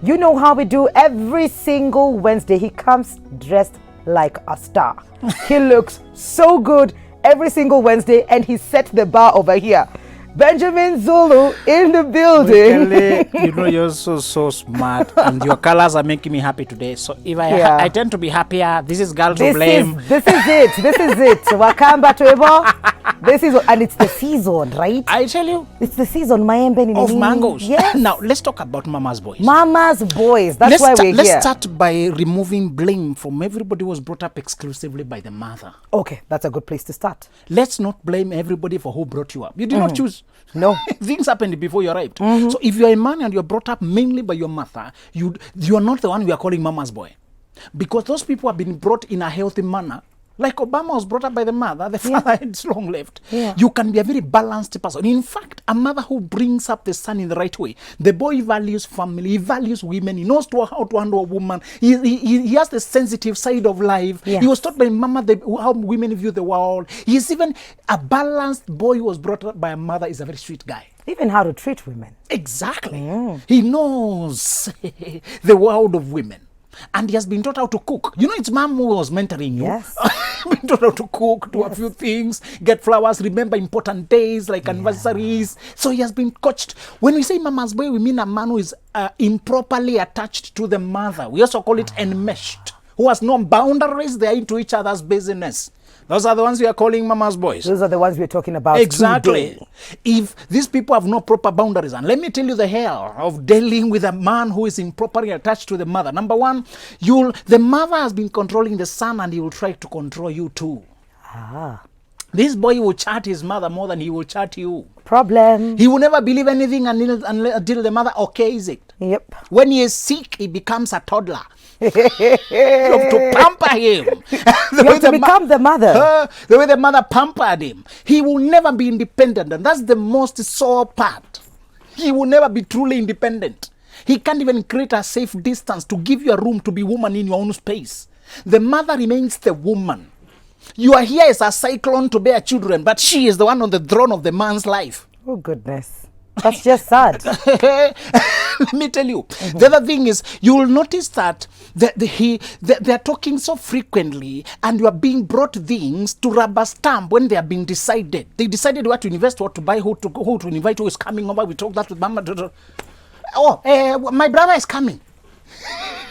You know how we do every single Wednesday. He comes dressed like a star. He looks so good every single Wednesday, and he set the bar over here. Benjamin Zulu in the building. Kelly, you're so smart, and your colors are making me happy today. So if I tend to be happier, this is girl to blame. This is it. Wakamba to Ebo. This is, and it's the season, right? I tell you, it's the season. Mayembe of mangoes. Yes. Now let's talk about Mama's boys. Mama's boys. That's why we're here. Let's start by removing blame from everybody who was brought up exclusively by the mother. Okay, that's a good place to start. Let's not blame everybody for who brought you up. You did not choose. No. Things happened before you arrived. So if you're a man and you're brought up mainly by your mother, you are not the one we are calling Mama's boy. Because those people have been brought in a healthy manner. Like Obama was brought up by the mother, the father had long left. Yeah. You can be a very balanced person. In fact, a mother who brings up the son in the right way. The boy values family, he values women, he knows how to handle a woman. He has the sensitive side of life. Yes. He was taught by mama how women view the world. He's even a balanced boy who was brought up by a mother is a very sweet guy. Even how to treat women. Exactly. He knows the world of women. And he has been taught how to cook. It's mom who was mentoring you. Yes. Been taught how to cook, do a few things, get flowers, remember important days like anniversaries. So he has been coached. When we say mama's boy, we mean a man who is improperly attached to the mother. We also call it enmeshed, who has no boundaries. They are into each other's business. Those are the ones we are calling mama's boys. Those are the ones we're talking about exactly. Today. If these people have no proper boundaries, and let me tell you the hell of dealing with a man who is improperly attached to the mother. Number one, the mother has been controlling the son, and he will try to control you too. This boy will chat his mother more than he will chat you. Problem. He will never believe anything until the mother okays it. Yep. When he is sick, he becomes a toddler. You have to pamper him. You have to become the mother. The way the mother pampered him. He will never be independent, and that's the most sore part. He will never be truly independent. He can't even create a safe distance to give you a room to be woman in your own space. The mother remains the woman. You are here as a cyclone to bear children, but she is the one on the throne of the man's life. Oh, goodness. That's just sad. Let me tell you. The other thing is, you will notice that they're talking so frequently, and you are being brought things to rubber stamp when they are being decided. They decided what to invest, what to buy, who to invite, who is coming over. We talked that with Mama. My brother is coming.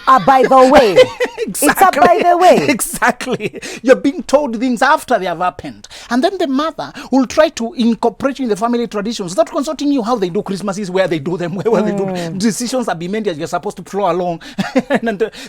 By the way. Exactly. It's up by the way. Exactly. You're being told things after they have happened. And then the mother will try to incorporate you in the family traditions without consulting you how they do Christmases, where they do them, where they do. Decisions are being made as you're supposed to flow along.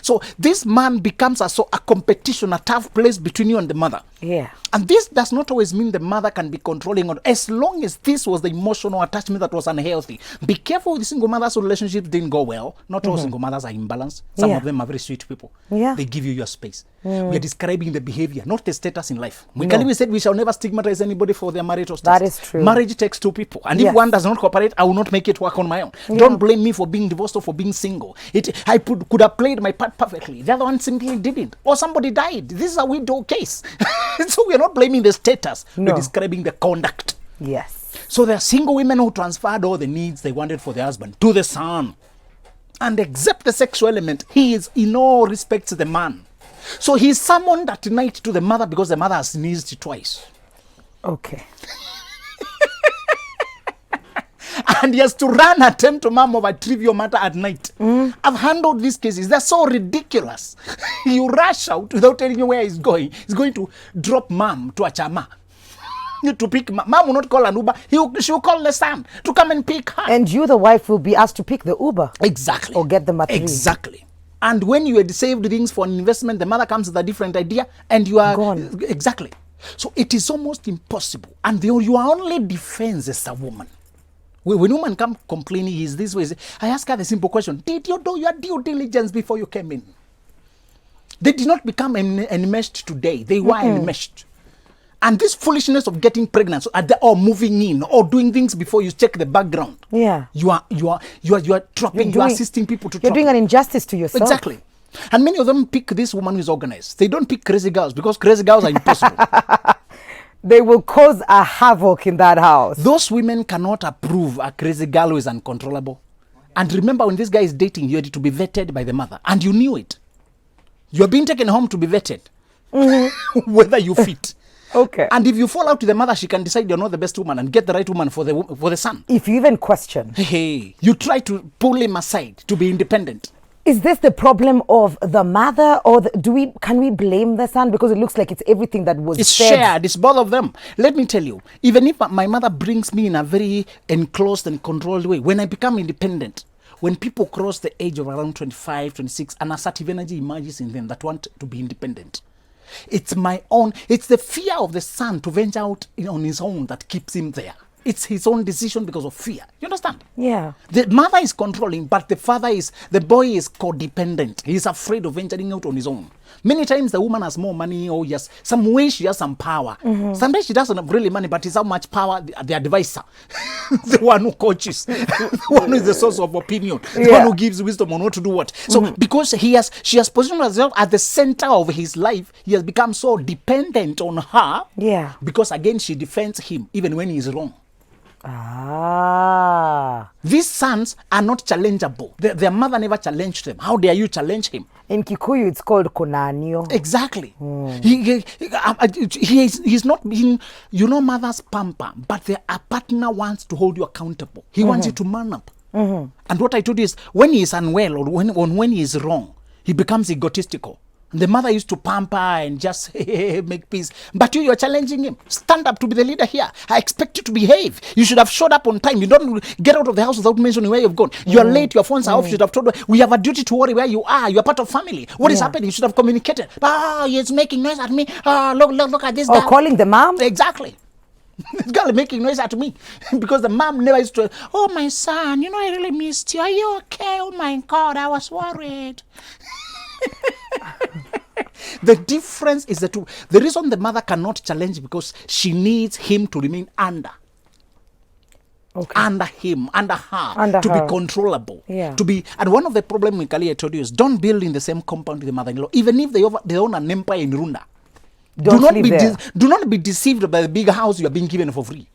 So this man becomes a competition, a tough place between you and the mother. Yeah. And this does not always mean the mother can be controlling, or as long as this was the emotional attachment that was unhealthy. Be careful with the single mothers whose relationships didn't go well. Not all single mothers are imbalanced. Some of them are very sweet people. Yeah. They give you your space. We are describing the behavior, not the status in life. We can even say we shall never stigmatize anybody for their marital status. That is true. Marriage takes two people. And if one does not cooperate, I will not make it work on my own. Don't blame me for being divorced or for being single. I could have played my part perfectly. The other one simply didn't. Or somebody died. This is a widow case. So we are not blaming the status. We're describing the conduct. Yes. So there are single women who transferred all the needs they wanted for their husband to the son. And except the sexual element, he is in all respects the man. So he is summoned at night to the mother because the mother has sneezed twice. Okay. And he has to run attend to mom of a trivial matter at night. I've handled these cases. They're so ridiculous. You rush out without telling you where he's going. He's going to drop mom to a chama. To pick mom will not call an Uber. She will call the son to come and pick her. And you, the wife, will be asked to pick the Uber. Exactly. Or get them at 3. Exactly. And when you had saved things for an investment, the mother comes with a different idea, and you are gone. Exactly. So it is almost impossible. And your only defense as a woman. When women come complaining, is this way. I ask her the simple question: did you do your due diligence before you came in? They did not become enmeshed today. They were enmeshed. And this foolishness of getting pregnant or moving in or doing things before you check the background. Yeah. You are trapping, you are assisting people to You're doing an injustice to yourself. Exactly. And many of them pick this woman who is organized. They don't pick crazy girls because crazy girls are impossible. They will cause a havoc in that house. Those women cannot approve a crazy girl who is uncontrollable. And remember, when this guy is dating, you had to be vetted by the mother. And you knew it. You're being taken home to be vetted. Whether you fit. Okay. And if you fall out to the mother, she can decide you're not the best woman and get the right woman for the son. If you even question. Hey, you try to pull him aside to be independent. Is this the problem of the mother, or can we blame the son? Because it looks like it's everything that was It's said. shared. It's both of them. Let me tell you, even if my mother brings me in a very enclosed and controlled way, when I become independent, when people cross the age of around 25, 26, an assertive energy emerges in them that want to be independent. It's the fear of the son to venture out on his own that keeps him there. It's his own decision because of fear. You understand? Yeah. The mother is controlling, but the boy is codependent. He's afraid of venturing out on his own. Many times the woman has more money, or yes, some way she has some power. Sometimes she doesn't have really money, but it's how much power the advisor, the one who coaches, the one who is the source of opinion, the one who gives wisdom on what to do what. So because she has positioned herself at the center of his life, he has become so dependent on her. Yeah. Because again, she defends him even when he is wrong. These sons are not challengeable. Their mother never challenged them. How dare you challenge him? In Kikuyu, it's called konanio. Exactly. He's not being, mother's pamper, but a partner wants to hold you accountable. He wants you to man up. And what I told you is, when he is unwell or when he is wrong, he becomes egotistical. The mother used to pamper and just make peace. But you're challenging him. Stand up to be the leader here. I expect you to behave. You should have showed up on time. You don't get out of the house without mentioning where you've gone. You're late. Your phones are off. You should have told. We have a duty to worry where you are. You are part of family. What is happening? You should have communicated. He's making noise at me. Look at this guy. Or calling the mom? Exactly. This girl is making noise at me because the mom never used to. Oh, my son, I really missed you. Are you okay? Oh, my God, I was worried. The difference is the two. The reason the mother cannot challenge because she needs him to remain under him, under her, to be controllable. Yeah. And one of the problems Mikali I told you is don't build in the same compound with the mother-in-law, even if they own an empire in Runda. Do not be deceived by the big house you are being given for free.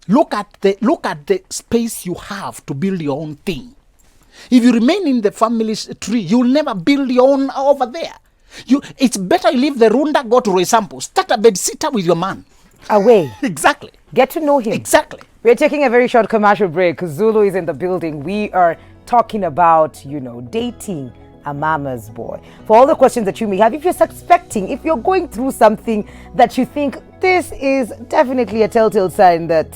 Look at the space you have to build your own thing. If you remain in the family's tree, you'll never build your own over there. It's better you leave the Runda, go to Roysampo, start a bed sitter with your man. Away. Exactly. Get to know him. Exactly. We're taking a very short commercial break because Zulu is in the building. We are talking about, dating a mama's boy. For all the questions that you may have, if you're suspecting, if you're going through something that you think this is definitely a telltale sign that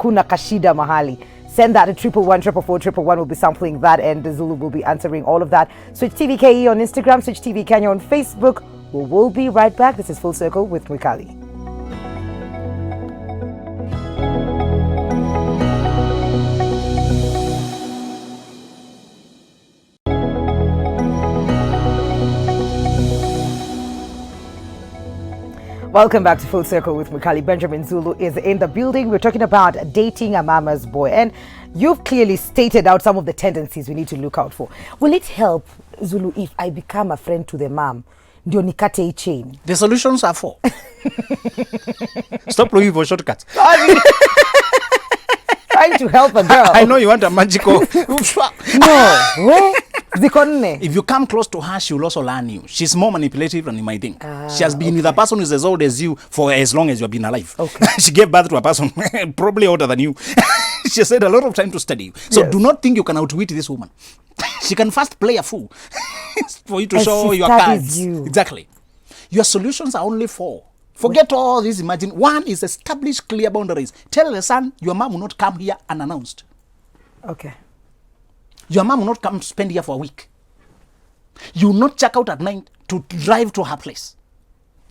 kuna kashida mahali, send that to 111 will be sampling that, and Zulu will be answering all of that. Switch TV KE on Instagram, Switch TV Kenya on Facebook. We'll be right back. This is Full Circle with Mwikali. Welcome back to Full Circle with Mwikali. Benjamin Zulu is in the building. We're talking about dating a mama's boy. And you've clearly stated out some of the tendencies we need to look out for. Will it help, Zulu, if I become a friend to the mom? Ndio nikate hii chain. The solutions are 4. Stop looking for shortcuts. Trying to help a girl. I know you want a magical. No. If you come close to her, she will also learn you. She's more manipulative than you might think. She has been with a person who's as old as you for as long as you have been alive. Okay. She gave birth to a person probably older than you. She has had a lot of time to study you. So do not think you can outwit this woman. She can first play a fool for you to show your cards. Exactly. Your solutions are only 4. Forget all this. Imagine. 1 is establish clear boundaries. Tell the son your mom will not come here unannounced. Okay. Your mom will not come spend here for a week. You will not check out at night to drive to her place.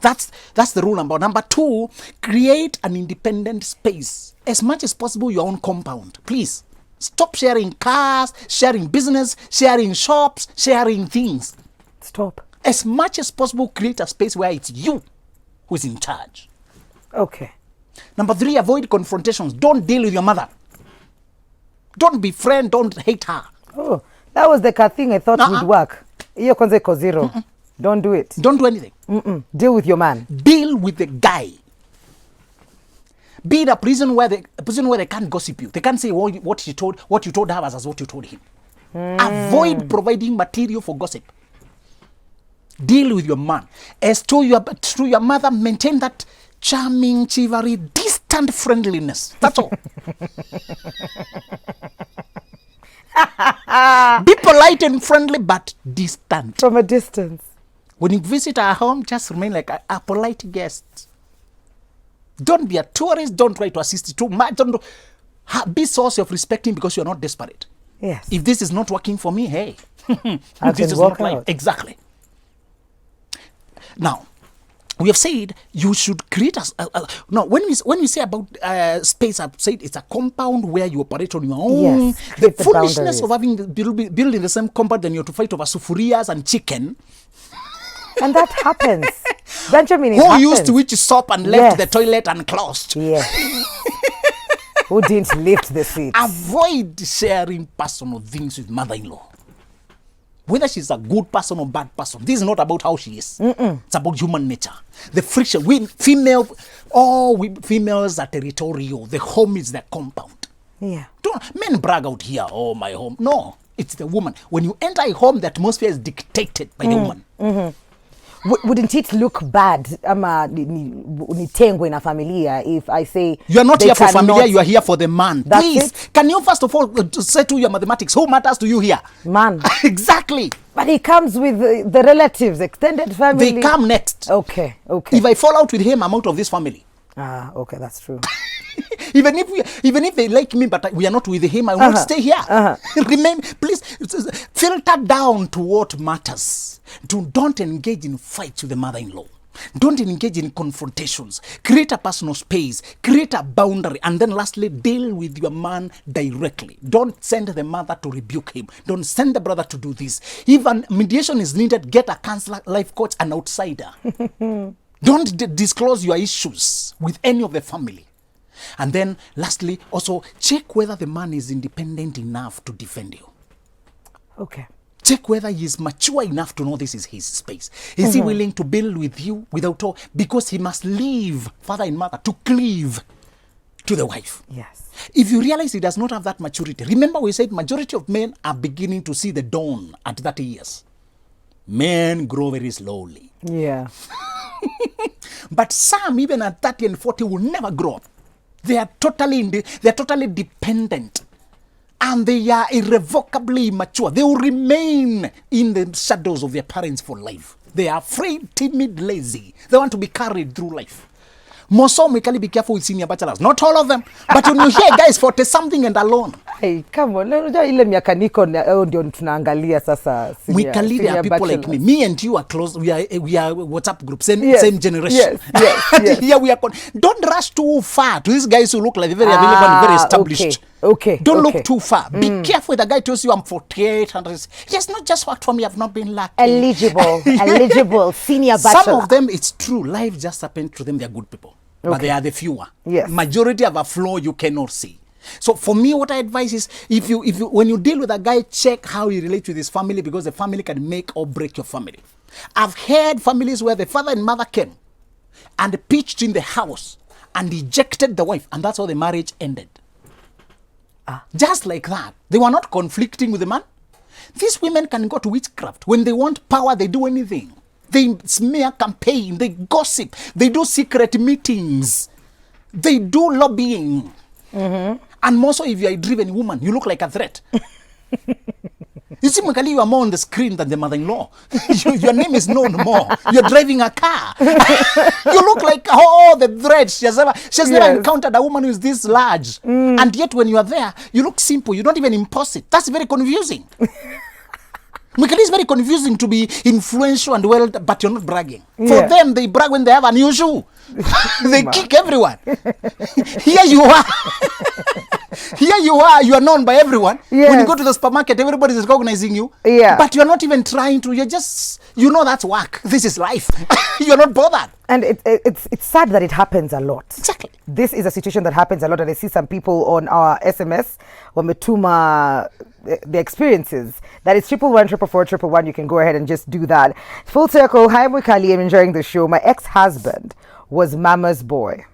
That's the rule number 1. Number 2, create an independent space. As much as possible, your own compound. Please. Stop sharing cars, sharing business, sharing shops, sharing things. Stop. As much as possible, create a space where it's you who's in charge. Okay. Number 3, avoid confrontations. Don't deal with your mother. Don't befriend, don't hate her. Oh, that was the thing I thought would work. Iyo kwanza iko 0. Don't do it. Don't do anything. Deal with your man. Deal with the guy. Be in a prison where the position where they can't gossip you. They can't say what you told her as what you told him. Avoid providing material for gossip. Deal with your man. As to your mother, maintain that charming, chivalry, distant friendliness. That's all. Be polite and friendly, but distant. From a distance. When you visit our home, just remain like a polite guest. Don't be a tourist. Don't try to assist too much. Be source of respecting because you're not desperate. Yes. If this is not working for me, hey, this is walk not life. out. Exactly. Now, we have said you should create now, when we say about space, I've said it's a compound where you operate on your own. Yes, The the foolishness boundaries. of having building the same compound, then you have to fight over sufurias and chicken. And that happens. Benjamin, it Who happens. used which soap and left Yes. the toilet unclosed. Yes. Who didn't lift the seat? Avoid sharing personal things with mother-in-law. Whether she's a good person or bad person, this is not about how she is. It's about human nature. The friction. Females are territorial. The home is the compound. Yeah. Men brag out here, oh, my home. No, it's the woman. When you enter a home, the atmosphere is dictated by the woman. Wouldn't it look bad nitengwe na familia if I say you are not they here for cannot- familia, you are here for the man. That's Please, it. can you first of all say to your mathematics, who matters to you here? Man. Exactly. But he comes with the relatives, extended family. They come next. Okay. If I fall out with him, I'm out of this family. Okay, that's true. Even if they like me, but we are not with him, I will not stay here. Remain, please, filter down to what matters. Don't engage in fights with the mother-in-law. Don't engage in confrontations. Create a personal space. Create a boundary. And then lastly, deal with your man directly. Don't send the mother to rebuke him. Don't send the brother to do this. If mediation is needed, get a counselor, life coach, an outsider. Don't disclose your issues with any of the family. And then lastly, also check whether the man is independent enough to defend you. Okay. Check whether he is mature enough to know this is his space. Is he willing to build with you without all? Because he must leave father and mother to cleave to the wife. Yes. If you realize he does not have that maturity, remember we said majority of men are beginning to see the dawn at 30 years. Men grow very slowly. Yeah. But some, even at 30 and 40, will never grow up. They are totally dependent. And they are irrevocably immature. They will remain in the shadows of their parents for life. They are afraid, timid, lazy. They want to be carried through life. More so, be careful with senior bachelors. Not all of them. But when you hear guys 40-something and alone. Hey, come on. Unajua ile miaka niko ndio tunaangalia sasa. We can lead our people like me. Me and you are close. We are WhatsApp group, same generation. Yes. Here we are. Don't rush too far to these guys who look like very available and very established. Okay. Don't look too far. Be careful. The guy tells you I'm 48. Yes, not just worked for me. I've not been lucky. Eligible, senior bachelor. Some of them, it's true. Life just happened to them. They're good people. But they are the fewer. Yes. Majority have a flaw you cannot see. So for me, what I advise is if you when you deal with a guy, check how he relates with his family, because the family can make or break your family. I've heard families where the father and mother came and pitched in the house and ejected the wife, and that's how the marriage ended. Just like that. They were not conflicting with the man. These women can go to witchcraft. When they want power, they do anything. They smear campaign, they gossip, they do secret meetings, they do lobbying. And more so if you are a driven woman, you look like a threat. You see, Makali, you are more on the screen than the mother-in-law. Your name is known more. You're driving a car. You look like, the threat. She has never encountered a woman who is this large. And yet when you are there, you look simple. You don't even impose it. That's very confusing. Mikali is very confusing to be influential and well, but you're not bragging. For them, they brag when they have a new shoe. They kick everyone. Here you are. You are known by everyone. Yes. When you go to the supermarket, everybody is recognizing you. Yeah. But you're not even trying to. You're just, that's work. This is life. You're not bothered. And it's sad that it happens a lot. Exactly. This is a situation that happens a lot, and I see some people on our SMS, wametuma the experiences. That is 111-444-111. You can go ahead and just do that. Full circle. Hi, Mukali. I'm enjoying the show. My ex-husband was mama's boy.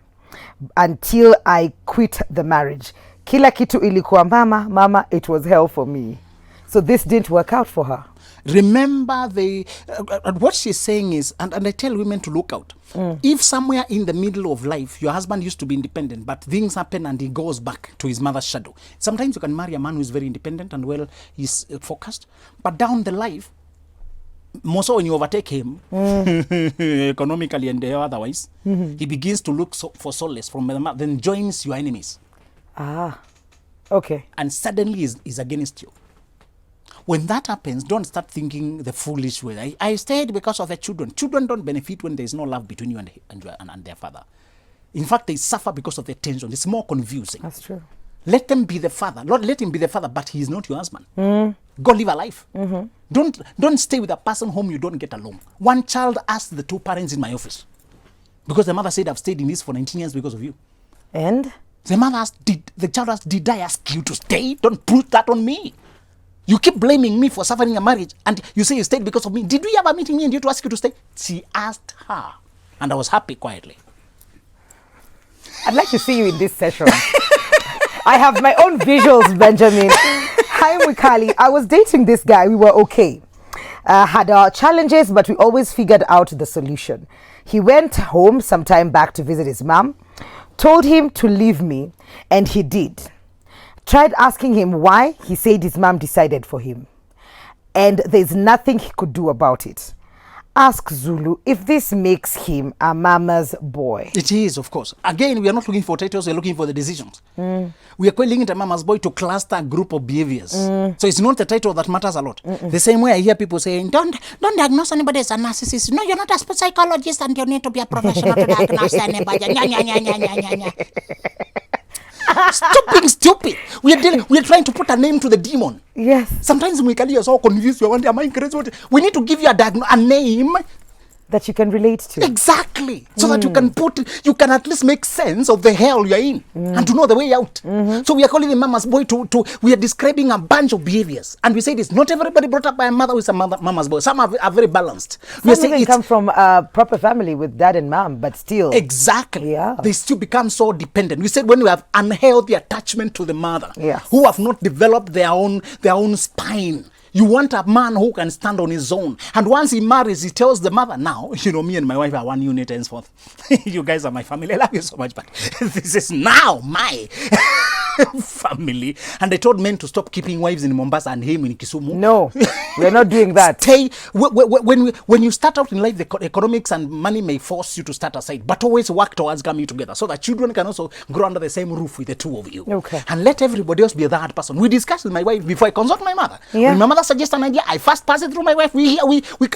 until I quit the marriage. Kila kitu ilikuwa mama, it was hell for me. So this didn't work out for her. Remember, what she's saying is, and I tell women to look out. If somewhere in the middle of life, your husband used to be independent, but things happen and he goes back to his mother's shadow. Sometimes you can marry a man who is very independent and well, he's focused. But down the life, more so when you overtake him, economically and otherwise, he begins to look for solace from the mother, then joins your enemies. Okay. And suddenly is against you. When that happens, don't start thinking the foolish way. I stayed because of the children. Children don't benefit when there is no love between you and their father. In fact, they suffer because of the tension. It's more confusing. That's true. Let them be the father. Lord, let him be the father, but he is not your husband. Go live a life. Don't stay with a person whom you don't get along. One child asked the two parents in my office, because the mother said, I've stayed in this for 19 years because of you. And? The mother asked, the child asked, did I ask you to stay? Don't put that on me. You keep blaming me for suffering a marriage, and you say you stayed because of me. Did we have a meeting me and you to ask you to stay? She asked her, and I was happy quietly. I'd like to see you in this session. I have my own visuals, Benjamin. Hi, Wikali. I was dating this guy. We were okay. Had our challenges, but we always figured out the solution. He went home sometime back to visit his mom, told him to leave me, and he did. Tried asking him why, he said his mom decided for him. And there's nothing he could do about it. Ask Zulu if this makes him a mama's boy. It is, of course. Again, we are not looking for titles, we are looking for the decisions. We are calling it a mama's boy to cluster a group of behaviors. So it's not the title that matters a lot. The same way I hear people saying, don't diagnose anybody as a narcissist. No, you're not a psychologist and you need to be a professional to diagnose anybody. Stop being stupid. We are trying to put a name to the demon. Yes. Sometimes we are so confused. Am I crazy? We need to give you a name that you can relate to. Exactly. So that you can at least make sense of the hell you're in and to know the way out. So we are calling the mama's boy we are describing a bunch of behaviors. And we say this, not everybody brought up by a mother who is a mama's boy. Some are very balanced. Some even come from a proper family with dad and mom, but still. Exactly. Yeah. They still become so dependent. We said when you have unhealthy attachment to the mother, yes, who have not developed their own spine. You want a man who can stand on his own. And once he marries, he tells the mother, now, me and my wife are one unit henceforth. You guys are my family. I love you so much, but this is now my family. And they told men to stop keeping wives in Mombasa and him in Kisumu. No, we're not doing that. Stay. When you start out in life, the economics and money may force you to start aside, but always work towards coming together so that children can also grow under the same roof with the two of you. Okay. And let everybody else be a third person. We discussed with my wife before I consult my mother. Yeah. When my mother suggests an idea, I first pass it through my wife. We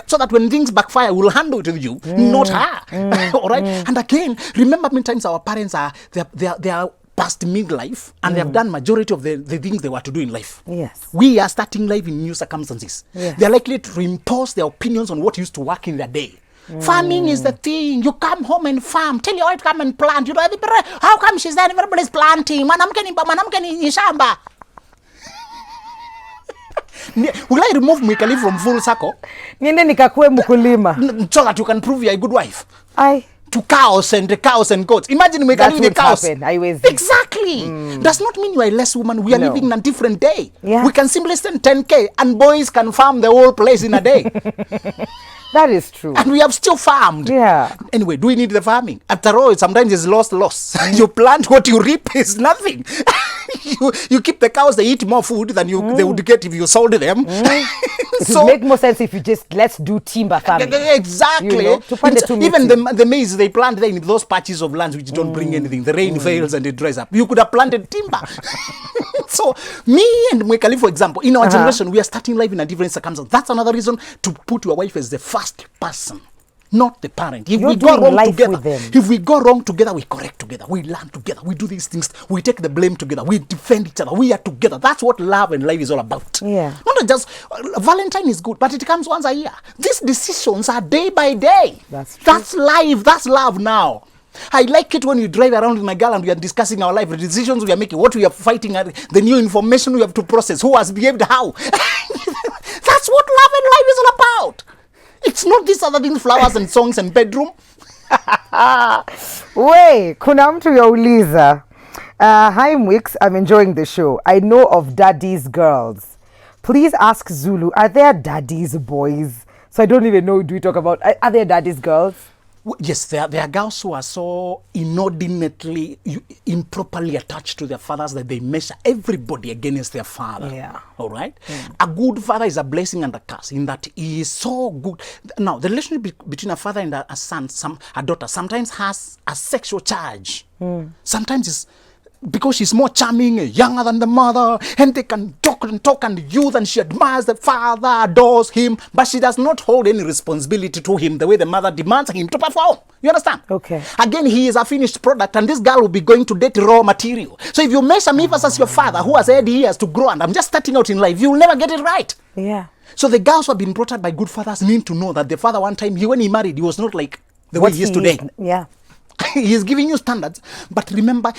so that when things backfire, we'll handle it with you, not her. All right. And again, remember many times our parents they are past midlife and they have done majority of the things they were to do in life. Yes. We are starting life in new circumstances. Yes. They're likely to impose their opinions on what used to work in their day. Farming is the thing. You come home and farm. Tell your wife to come and plant. You know, how come she's there? Everybody's planting. Mwanamke ni shamba. Will I remove Mwikali from full circle? Niende nikakue mkulima. So that you can prove you're a good wife. To cows and goats. Imagine Mwikali the cows. Exactly. Does not mean you are a less woman. We are living in a different day. Yeah. We can simply send 10K and boys can farm the whole place in a day. That is true. And we have still farmed. Yeah. Anyway, do we need the farming? After all, sometimes it's loss. You plant what you reap is nothing. you keep the cows, they eat more food than they would get if you sold them. It would make more sense if you just let's do timber farming. Exactly. You know, even the maize they plant there in those patches of land which don't bring anything. The rain fails and it dries up. You could have planted timber. So me and Mwekali, for example, in our generation, we are starting life in a different circumstance. That's another reason to put your wife as the first person, not the parent. If we go wrong together, we correct together, we learn together, we do these things, we take the blame together, we defend each other, we are together. That's what love and life is all about. Yeah. Not just Valentine is good, but it comes once a year. These decisions are day by day. That's true. That's life. That's love now. I like it when you drive around in a girl and we are discussing our life, the decisions we are making, what we are fighting, the new information we have to process, who has behaved how. That's what love and life is all about. It's not these other things, flowers and songs and bedroom. We, kuna mtu yauliza. Hi Mwix, I'm enjoying the show. I know of daddy's girls. Please ask Zulu, are there daddy's boys? So I don't even know, do we talk about, are there daddy's girls? Yes, there are girls who are so inordinately, improperly attached to their fathers that they measure everybody against their father. Yeah. All right? A good father is a blessing and a curse in that he is so good. Now, the relationship between a father and a son, a daughter, sometimes has a sexual charge. Sometimes it's because she's more charming, younger than the mother, and they can talk and youth, and she admires the father, adores him, but she does not hold any responsibility to him the way the mother demands him to perform. You understand? Okay. Again, he is a finished product, and this girl will be going to date raw material. So if you measure me versus your father, who has had years to grow, and I'm just starting out in life, you will never get it right. Yeah. So the girls who have been brought up by good fathers need to know that the father one time, when he married, he was not like the way he is today. Yeah. He is giving you standards, but remember,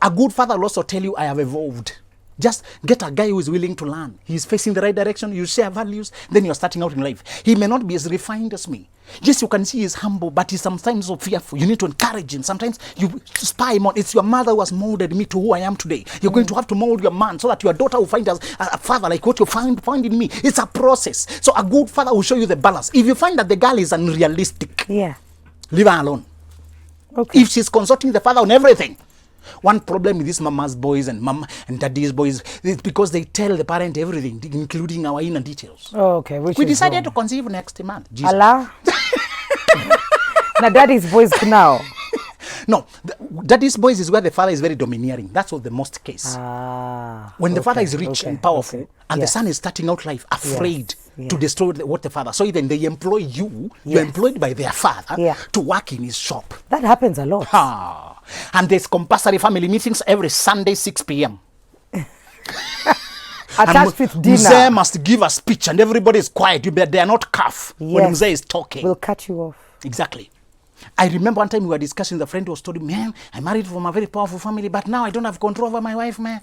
a good father will also tell you, I have evolved. Just get a guy who is willing to learn. He is facing the right direction. You share values, then you're starting out in life. He may not be as refined as me. Yes, you can see he's humble, but he's sometimes so fearful. You need to encourage him. Sometimes you spy him on. It's your mother who has molded me to who I am today. You're going to have to mold your man so that your daughter will find a father like what you find in me. It's a process. So a good father will show you the balance. If you find that the girl is unrealistic, Yeah. leave her alone. Okay. If she's consulting the father on everything. One problem with these mama's boys and mama and daddy's boys is because they tell the parent everything, including our inner details. Oh, okay. We decided to conceive next month. Jesus. Allah. Now daddy's boys now. No, daddy's boys is where the father is very domineering. That's what the most case. When the father is rich and powerful, and the son is starting out life afraid to destroy what the father. So then they employ you. You're employed by their father to work in his shop. That happens a lot. And there's compulsory family meetings every Sunday 6 p.m. Attached with dinner. Mzee must give a speech and everybody is quiet. They are not calf when Mzee is talking. We'll cut you off. Exactly. I remember one time we were discussing, the friend was told me, man, I married from a very powerful family, but now I don't have control over my wife, man.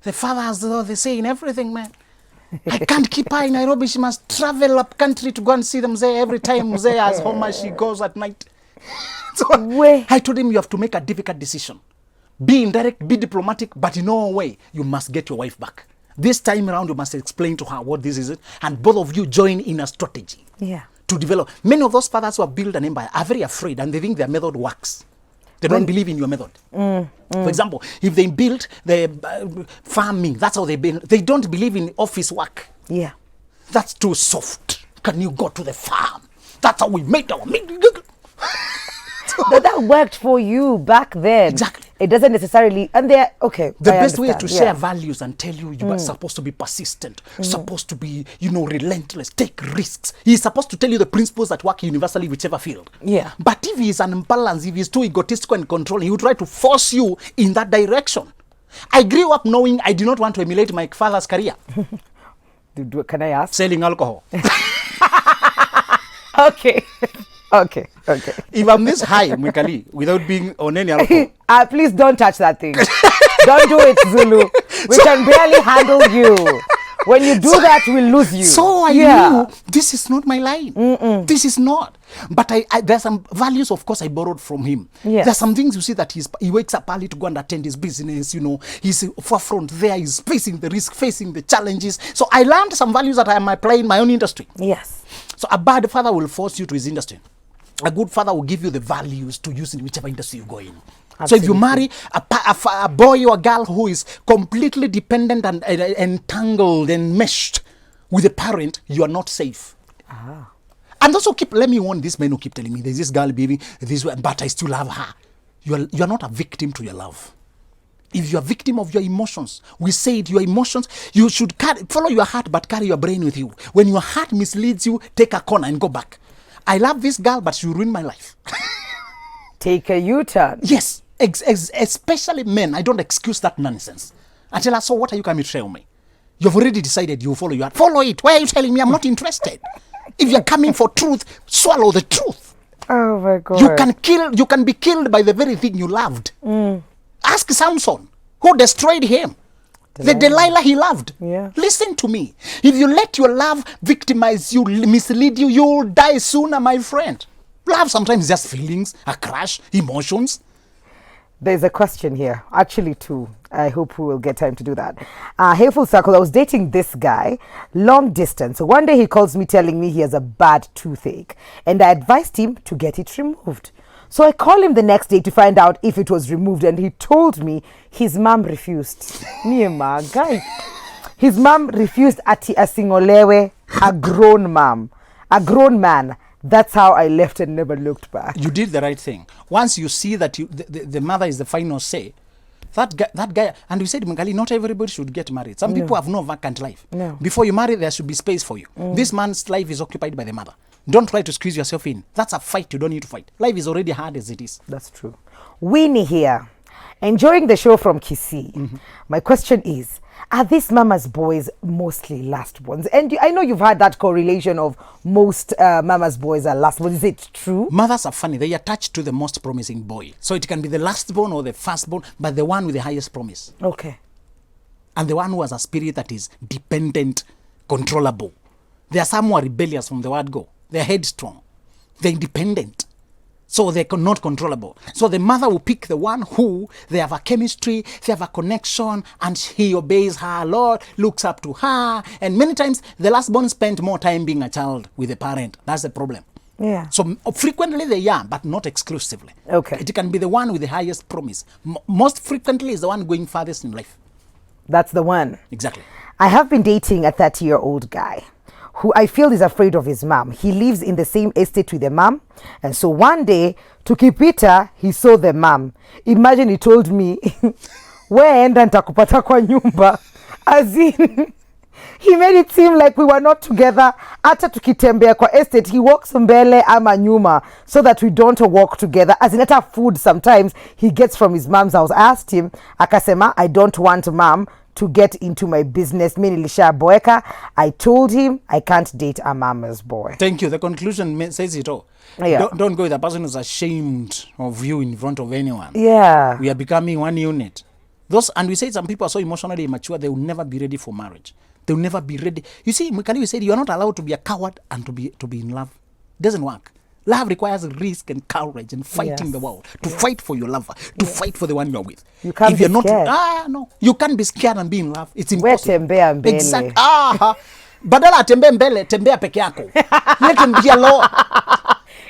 The father has the say in everything, man. I can't keep her in Nairobi. She must travel up country to go and see them there every time Mzee has home as she goes at night. So I told him, you have to make a difficult decision. Be indirect, be diplomatic, but in no way you must get your wife back. This time around, you must explain to her what this is, and both of you join in a strategy. Yeah. To develop. Many of those fathers who have built an empire are very afraid and they think their method works. They don't believe in your method. For example, if they built the farming, that's how they build. They don't believe in office work. Yeah. That's too soft. Can you go to the farm? That's how we made our meat. But that worked for you back then. Exactly. It doesn't necessarily, and they're, okay. The best way to share values and tell you are supposed to be persistent, supposed to be, relentless, take risks. He's supposed to tell you the principles that work universally, whichever field. Yeah. But if he's unbalanced, if he's too egotistical and controlling, he will try to force you in that direction. I grew up knowing I do not want to emulate my father's career. Can I ask? Selling alcohol. Okay. Okay. If I'm this high, Mwikali, without being on any alcohol. Please don't touch that thing. Don't do it, Zulu. We can barely handle you. When you do that, we'll lose you. So I knew this is not my line. This is not. But there's some values, of course, I borrowed from him. Yes. There's some things you see that he wakes up early to go and attend his business. He's forefront there. He's facing the risk, facing the challenges. So I learned some values that I am applying in my own industry. Yes. So a bad father will force you to his industry. A good father will give you the values to use in whichever industry you go in. Absolutely. So if you marry a boy or a girl who is completely dependent and entangled and meshed with a parent, you are not safe. And also let me warn these men who keep telling me, there's this girl behaving this way, but I still love her. You are not a victim to your love. If you are a victim of your emotions, we say it, your emotions, you should follow your heart, but carry your brain with you. When your heart misleads you, take a corner and go back. I love this girl, but she ruined my life. Take a U-turn. Yes, especially men. I don't excuse that nonsense. I tell her, so what are you coming to tell me? You've already decided you follow your heart. Follow it. Why are you telling me I'm not interested? If you're coming for truth, swallow the truth. Oh my God. You can be killed by the very thing you loved. Ask Samson, who destroyed him. The Delilah he loved. Yeah. Listen to me. If you let your love victimize you, mislead you, you'll die sooner, my friend. Love sometimes is just feelings, a crush, emotions. There's a question here, actually two. I hope we will get time to do that. Hey, full circle, I was dating this guy, long distance. So one day he calls me telling me he has a bad toothache, and I advised him to get it removed. So I called him the next day to find out if it was removed, and he told me his mom refused. Me my guy. His mom refused ati asingolewe, a grown man. That's how I left and never looked back. You did the right thing. Once you see that the mother is the final say, that guy, and we said, Mgali, not everybody should get married. Some people have no vacant life. No. Before you marry, there should be space for you. This man's life is occupied by the mother. Don't try to squeeze yourself in. That's a fight you don't need to fight. Life is already hard as it is. That's true. Winnie here, enjoying the show from Kisii. My question is, are these mama's boys mostly last ones? And I know you've had that correlation of most mama's boys are last ones. Is it true? Mothers are funny. They attach to the most promising boy. So it can be the last born or the first born, but the one with the highest promise. Okay. And the one who has a spirit that is dependent, controllable. There are some who are rebellious from the word go. They're headstrong. They're independent. So they're not controllable. So the mother will pick the one who they have a chemistry, they have a connection, and he obeys her a lot, looks up to her. And many times the last born spent more time being a child with the parent. That's the problem. Yeah. So frequently they are, but not exclusively. Okay. It can be the one with the highest promise. Most frequently is the one going farthest in life. That's the one. Exactly. I have been dating a 30-year-old guy who I feel is afraid of his mom. He lives in the same estate with the mom. And so one day, to keep it, he saw the mom. Imagine he told me, weenda nitakupata kwa nyumba. As in, he made it seem like we were not together. Hata tukitembea kwa estate, he walks mbele ama nyuma so that we don't walk together. As in, hata food sometimes he gets from his mom's house. I asked him, akasema, I don't want mom to get into my business. Mimi nilisha boeka. I told him I can't date a mama's boy. Thank you. The conclusion says it all. Yeah. Don't go with a person who's ashamed of you in front of anyone. Yeah. We are becoming one unit. And we say some people are so emotionally immature, they will never be ready for marriage. They will never be ready. You see, Mikali said you are not allowed to be a coward and to be in love. It doesn't work. Love requires risk and courage and fighting the world. To fight for your lover. To fight for the one you're with. You can't if be you're scared. No. You can't be scared and be in love. It's impossible. Tembea mbele. Exactly. Badala tembea mbele, tembea peke yako. Let him be alone.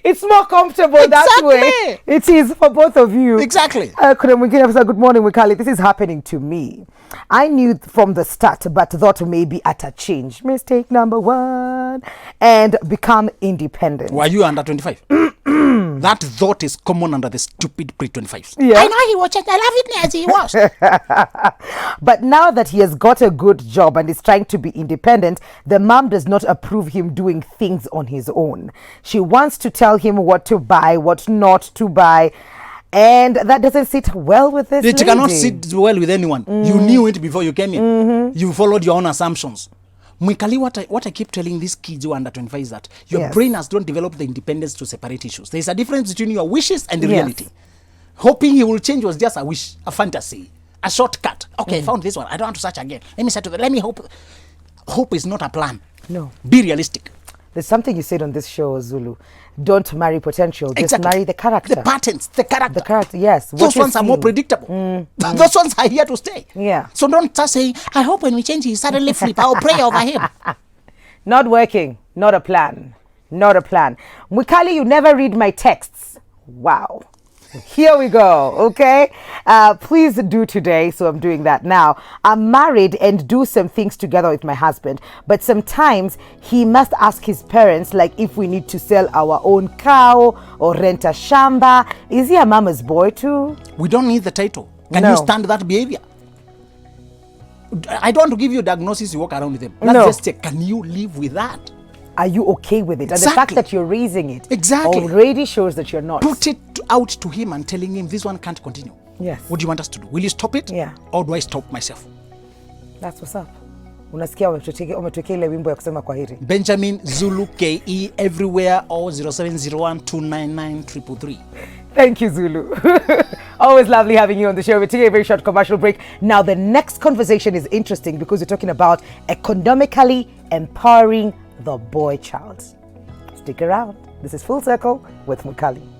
It's more comfortable that way. It is for both of you. Exactly. Good morning, Wikali. This is happening to me. I knew from the start, but thought maybe at a change. Mistake number one. And become independent. Were you under 25? That thought is common under the stupid pre-25s. Yeah. I know he watched it. I love it as he was. But now that he has got a good job and is trying to be independent, the mom does not approve him doing things on his own. She wants to tell him what to buy, what not to buy. And that doesn't sit well with this lady. It cannot sit well with anyone. You knew it before you came in. You followed your own assumptions. Mwikali, what I keep telling these kids who are under 25 is that your brain has not developed the independence to separate issues. There's a difference between your wishes and the reality. Hoping he will change was just a wish, a fantasy, a shortcut. Okay, I found this one. I don't want to search again. Let me hope. Hope is not a plan. No. Be realistic. There's something you said on this show, Zulu. Don't marry potential. Just marry the character. The patterns, the character. The character, yes. Those ones are more predictable. Those ones are here to stay. Yeah. So don't just say, I hope when we change he suddenly flip. I'll pray over him. Not working. Not a plan. Not a plan. Mwikali, you never read my texts. Wow. Here we go, okay? Please do today, so I'm doing that now. I'm married and do some things together with my husband, but sometimes he must ask his parents, like if we need to sell our own cow or rent a shamba. Is he a mama's boy too? We don't need the title. Can you stand that behavior? I don't want to give you a diagnosis, you walk around with them. Let's just check, can you live with that? Are you okay with it? And the fact that you're raising it already shows that you're not. Put it out to him and telling him this one can't continue. Yes. What do you want us to do? Will you stop it? Yeah. Or do I stop myself? That's what's up. Unasikia umetokea ile wimbo ya kusema kwaheri. Benjamin Zulu KE everywhere or 0701299333. Thank you, Zulu. Always lovely having you on the show. We're taking a very short commercial break. Now, the next conversation is interesting because we're talking about economically empowering the boy child. Stick around. This is Full Circle with Mukali.